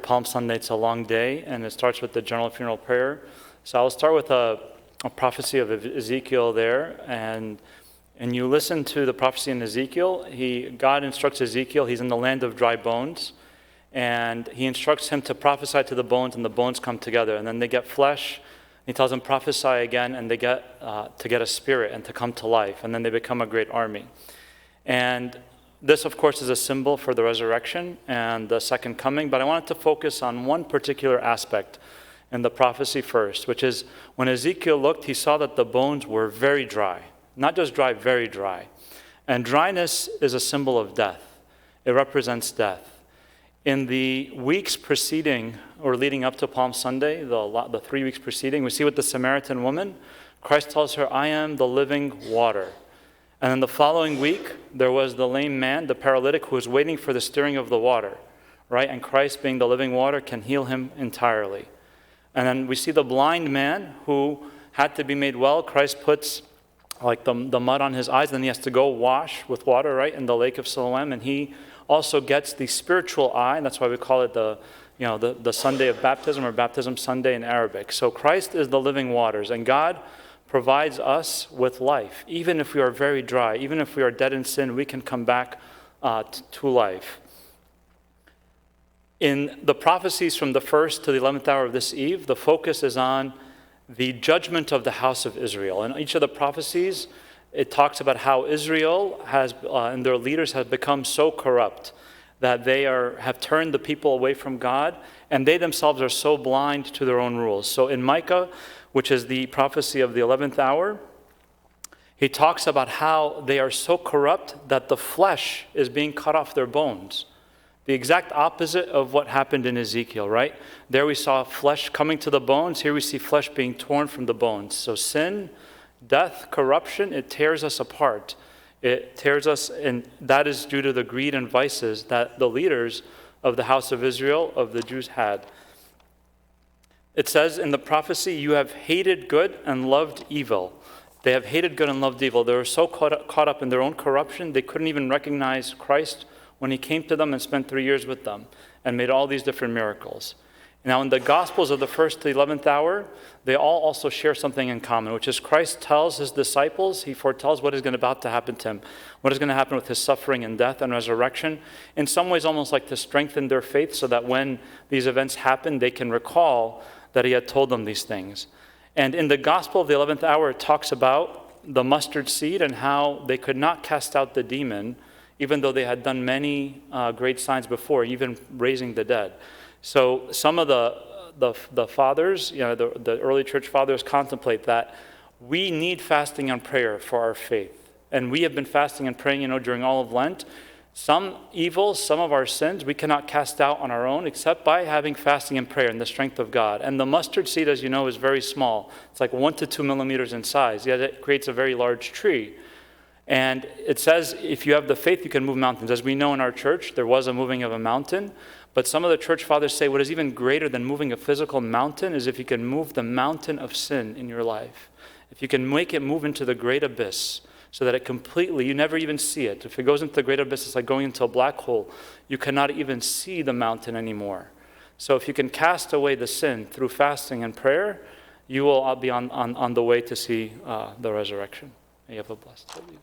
Palm Sunday, it's a long day, and it starts with the general funeral prayer. So I'll start with a prophecy of Ezekiel there, and you listen to the prophecy in Ezekiel. God instructs Ezekiel, he's in the land of dry bones, and he instructs him to prophesy to the bones, and the bones come together, and then they get flesh. He tells them, prophesy again, and they get to get a spirit and to come to life, and then they become a great army. And this, of course, is a symbol for the resurrection and the second coming, but I wanted to focus on one particular aspect in the prophecy first, which is when Ezekiel looked, he saw that the bones were very dry. Not just dry, very dry. And dryness is a symbol of death. It represents death. In the weeks preceding or leading up to Palm Sunday, the 3 weeks preceding, we see with the Samaritan woman, Christ tells her, I am the living water. And then the following week, there was the lame man, the paralytic, who was waiting for the stirring of the water, right? And Christ, being the living water, can heal him entirely. And then we see the blind man who had to be made well. Christ puts like the mud on his eyes, then he has to go wash with water, right, in the lake of Siloam, and he also gets the spiritual eye, and that's why we call it the Sunday of baptism, or Baptism Sunday in Arabic. So Christ is the living waters, and God provides us with life. Even if we are very dry, even if we are dead in sin, we can come back to life. In the prophecies from the 1st to the 11th hour of this eve, the focus is on the judgment of the house of Israel. In each of the prophecies, it talks about how Israel has and their leaders have become so corrupt that they have turned the people away from God, and they themselves are so blind to their own rules. So in Micah, which is the prophecy of the 11th hour, he talks about how they are so corrupt that the flesh is being cut off their bones. The exact opposite of what happened in Ezekiel, right? There we saw flesh coming to the bones. Here we see flesh being torn from the bones. So sin, death, corruption, it tears us apart. It tears us, and that is due to the greed and vices that the leaders of the house of Israel, of the Jews, had. It says in the prophecy, you have hated good and loved evil. They have hated good and loved evil. They were so caught up in their own corruption, they couldn't even recognize Christ when he came to them and spent 3 years with them and made all these different miracles. Now, in the Gospels of the 1st to the 11th hour, they all also share something in common, which is Christ tells his disciples, he foretells what is about to happen to him, what is going to happen with his suffering and death and resurrection, in some ways almost like to strengthen their faith so that when these events happen, they can recall that he had told them these things. And in the Gospel of the 11th hour, it talks about the mustard seed and how they could not cast out the demon, even though they had done many great signs before, even raising the dead. So some of the fathers, the early church fathers contemplate that we need fasting and prayer for our faith. And we have been fasting and praying, during all of Lent. Some evils, some of our sins, we cannot cast out on our own except by having fasting and prayer and the strength of God. And the mustard seed, as you know, is very small. It's like 1 to 2 millimeters in size, yet it creates a very large tree. And it says if you have the faith, you can move mountains. As we know in our church, there was a moving of a mountain. But some of the church fathers say what is even greater than moving a physical mountain is if you can move the mountain of sin in your life. If you can make it move into the great abyss so that it completely, you never even see it. If it goes into the great abyss, it's like going into a black hole. You cannot even see the mountain anymore. So if you can cast away the sin through fasting and prayer, you will be on the way to see the resurrection. May you have a blessed week.